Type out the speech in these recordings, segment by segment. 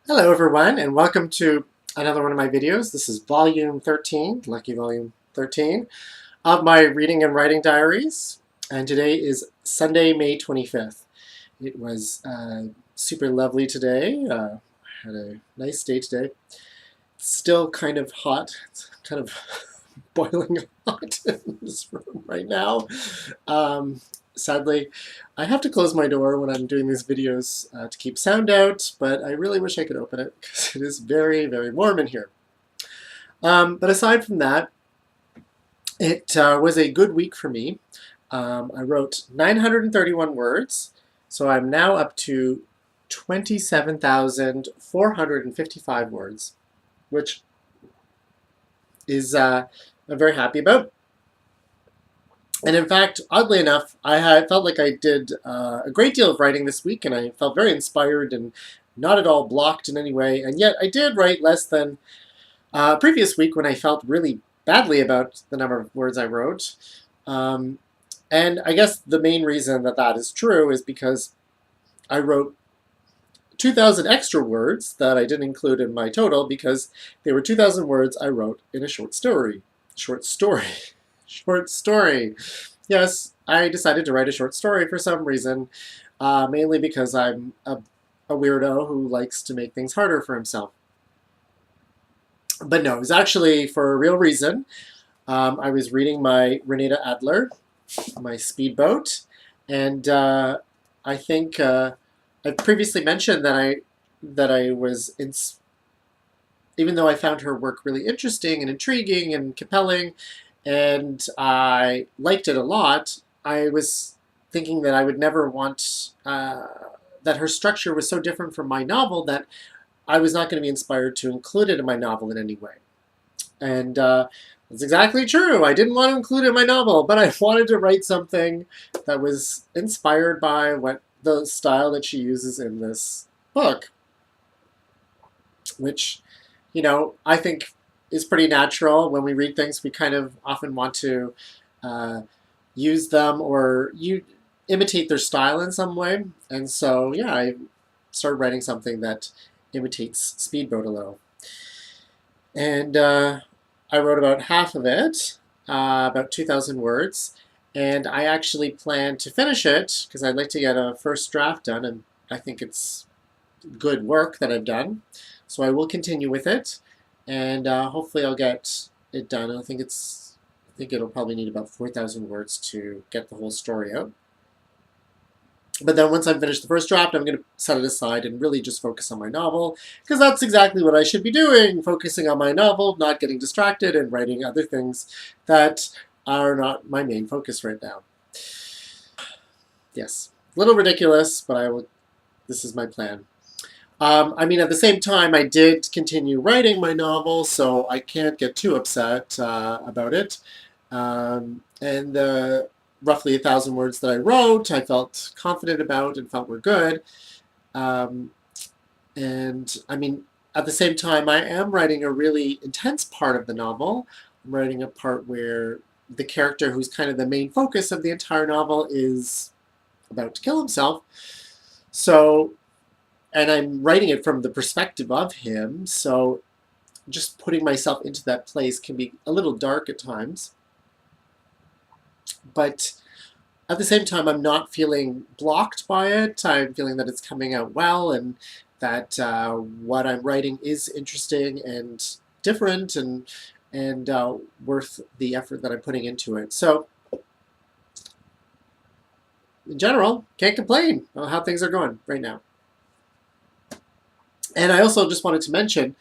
Hello everyone, and welcome to another one of my videos. This is volume 13, lucky volume 13, of my reading and writing diaries. And today is Sunday, May 25th. It was super lovely today. I had a nice day today. It's still kind of hot. It's kind of boiling hot in this room right now. Um, Sadly, I have to close my door when I'm doing these videos to keep sound out, but I really wish I could open it because it is very, very warm in here. But aside from that, it was a good week for me. I wrote 931 words, so I'm now up to 27,455 words, which is I'm very happy about. And in fact, oddly enough, felt like I did a great deal of writing this week, and I felt very inspired and not at all blocked in any way. And yet I did write less than previous week when I felt really badly about the number of words I wrote. And I guess the main reason that that is true is because I wrote 2,000 extra words that I didn't include in my total because they were 2,000 words I wrote in a short story. Short story. Yes, I decided to write a short story for some reason, mainly because I'm a weirdo who likes to make things harder for himself. But no, it was actually for a real reason. I was reading my Renata Adler, my speedboat, and I think I previously mentioned that I was even though I found her work really interesting and intriguing and compelling, and I liked it a lot, I was thinking that I would never want, that her structure was so different from my novel that I was not going to be inspired to include it in my novel in any way. And that's exactly true. I didn't want to include it in my novel, but I wanted to write something that was inspired by the style that she uses in this book, which, I think is pretty natural. When we read things, we kind of often want to use them or imitate their style in some way. And so, yeah, I started writing something that imitates Speedboat a little. And I wrote about half of it, about 2,000 words. And I actually plan to finish it because I'd like to get a first draft done, and I think it's good work that I've done. So I will continue with it, and hopefully I'll get it done. I think it'll probably need about 4,000 words to get the whole story out. But then once I've finished the first draft, I'm going to set it aside and really just focus on my novel, because that's exactly what I should be doing, focusing on my novel, not getting distracted, and writing other things that are not my main focus right now. Yes, a little ridiculous, but this is my plan. At the same time, I did continue writing my novel, so I can't get too upset about it. And the roughly 1,000 words that I wrote, I felt confident about and felt were good. And at the same time, I am writing a really intense part of the novel. I'm writing a part where the character who's kind of the main focus of the entire novel is about to kill himself. So, and I'm writing it from the perspective of him, so just putting myself into that place can be a little dark at times. But at the same time, I'm not feeling blocked by it. I'm feeling that it's coming out well, and that what I'm writing is interesting and different and worth the effort that I'm putting into it. So, in general, can't complain about how things are going right now. And I also just wanted to mention,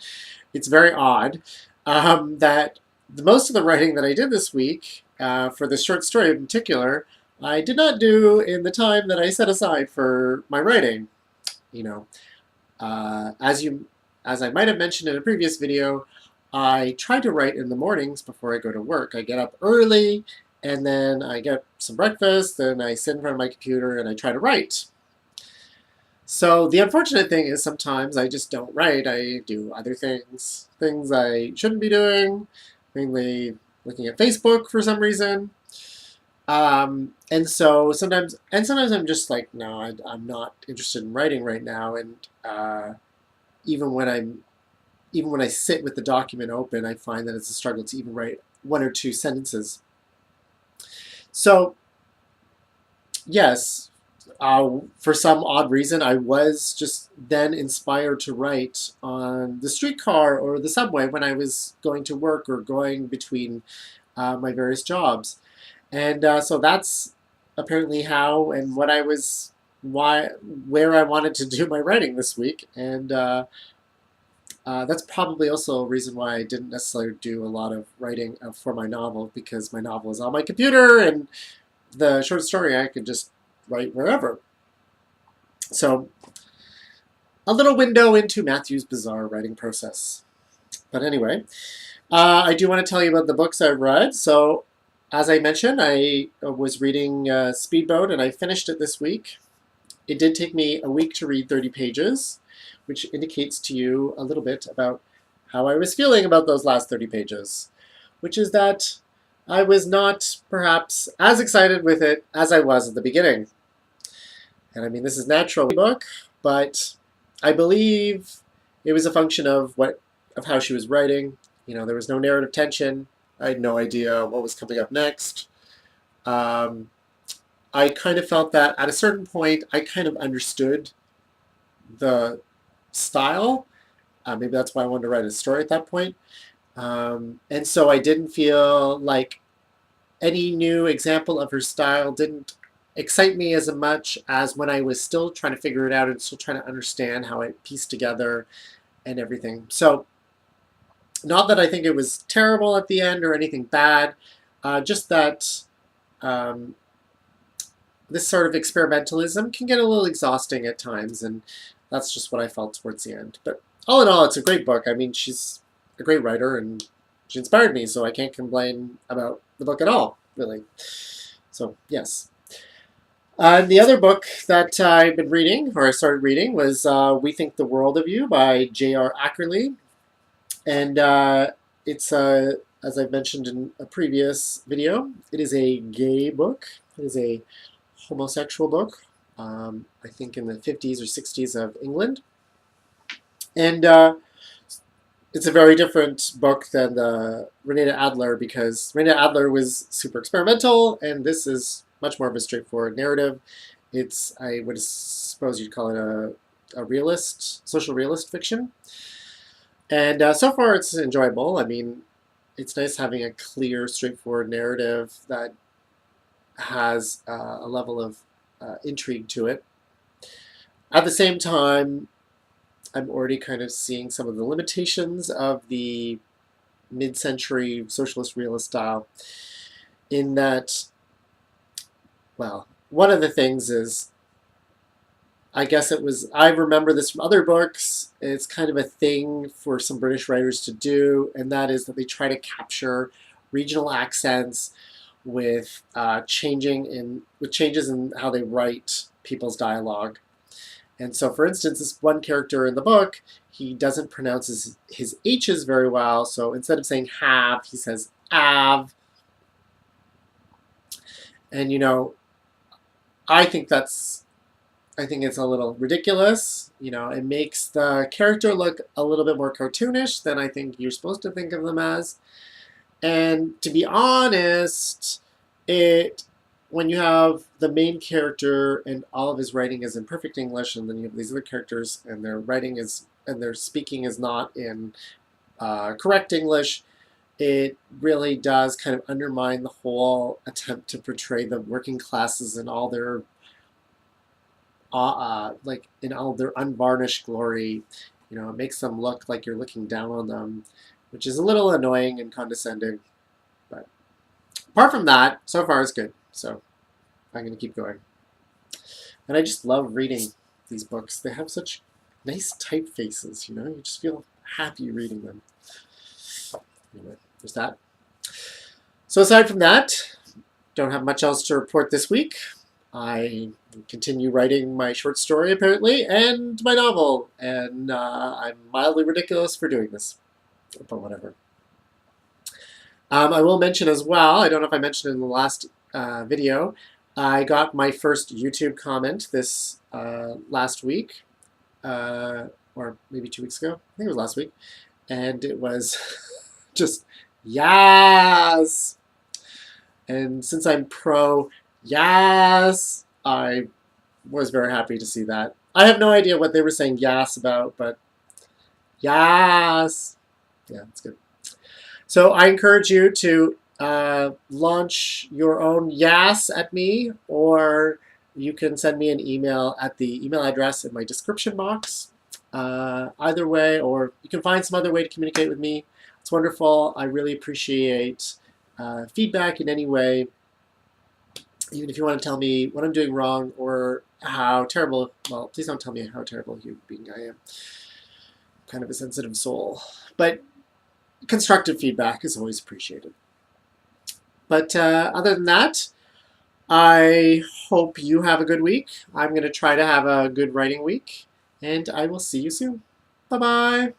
it's very odd that most of the writing that I did this week, for this short story in particular, I did not do in the time that I set aside for my writing. As I might have mentioned in a previous video, I try to write in the mornings before I go to work. I get up early, and then I get some breakfast, and I sit in front of my computer, and I try to write. So the unfortunate thing is sometimes I just don't write. I do other things I shouldn't be doing, mainly looking at Facebook for some reason. And sometimes I'm just like, no, I'm not interested in writing right now. And even when I sit with the document open, I find that it's a struggle to even write one or two sentences. So yes, for some odd reason, I was just then inspired to write on the streetcar or the subway when I was going to work or going between my various jobs. And so that's apparently how and what I was, why, where I wanted to do my writing this week. And that's probably also a reason why I didn't necessarily do a lot of writing for my novel, because my novel is on my computer and the short story I could just write wherever. So a little window into Matthew's bizarre writing process. But anyway, I do want to tell you about the books I've read. So as I mentioned, I was reading Speedboat, and I finished it this week. It did take me a week to read 30 pages, which indicates to you a little bit about how I was feeling about those last 30 pages, which is that I was not perhaps as excited with it as I was at the beginning. And I mean, this is natural book, but I believe it was a function of how she was writing. You know, there was no narrative tension. I had no idea what was coming up next. I kind of felt that at a certain point, I kind of understood the style. Maybe that's why I wanted to write a story at that point. And so I didn't feel like any new example of her style didn't excite me as much as when I was still trying to figure it out and still trying to understand how it pieced together and everything. So not that I think it was terrible at the end or anything bad, just that this sort of experimentalism can get a little exhausting at times, and that's just what I felt towards the end. But all in all, it's a great book. I mean, she's a great writer, and she inspired me, so I can't complain about the book at all, really. So, yes. The other book that I've been reading, or I started reading, was We Think the World of You by J.R. Ackerley. And it's, as I've mentioned in a previous video, it is a gay book. It is a homosexual book, I think in the 50s or 60s of England. And it's a very different book than the Renata Adler, because Renata Adler was super experimental, and this is much more of a straightforward narrative. It's, I would suppose you'd call it a realist, social realist fiction. And so far it's enjoyable. I mean, it's nice having a clear, straightforward narrative that has a level of intrigue to it. At the same time, I'm already kind of seeing some of the limitations of the mid-century socialist realist style, in that, well, one of the things is, I guess it was, I remember this from other books, it's kind of a thing for some British writers to do, and that is that they try to capture regional accents with changes in how they write people's dialogue. And so, for instance, this one character in the book, he doesn't pronounce his H's very well, so instead of saying have, he says av. And, you know, I think it's a little ridiculous. You know, it makes the character look a little bit more cartoonish than I think you're supposed to think of them as. And to be honest, when you have the main character and all of his writing is in perfect English, and then you have these other characters and their speaking is not in correct English, it really does kind of undermine the whole attempt to portray the working classes in all their in all their unvarnished glory. You know, it makes them look like you're looking down on them, which is a little annoying and condescending. But apart from that, so far it's good. So I'm going to keep going. And I just love reading these books. They have such nice typefaces, you know? You just feel happy reading them. Anyway, there's that. So aside from that, don't have much else to report this week. I continue writing my short story, apparently, and my novel. And I'm mildly ridiculous for doing this. But whatever. I will mention as well, I don't know if I mentioned in the last video, I got my first YouTube comment this last week. or maybe 2 weeks ago. I think it was last week. And it was just, yes! And since I'm pro yes, I was very happy to see that. I have no idea what they were saying yes about, but yes. Yeah, it's good. So I encourage you to launch your own yes at me, or you can send me an email at the email address in my description box. Either way, or you can find some other way to communicate with me. It's wonderful. I really appreciate feedback in any way. Even if you want to tell me what I'm doing wrong or how terrible, well, please don't tell me how terrible a human being I am. I'm kind of a sensitive soul. But constructive feedback is always appreciated. But other than that, I hope you have a good week. I'm going to try to have a good writing week, and I will see you soon. Bye-bye.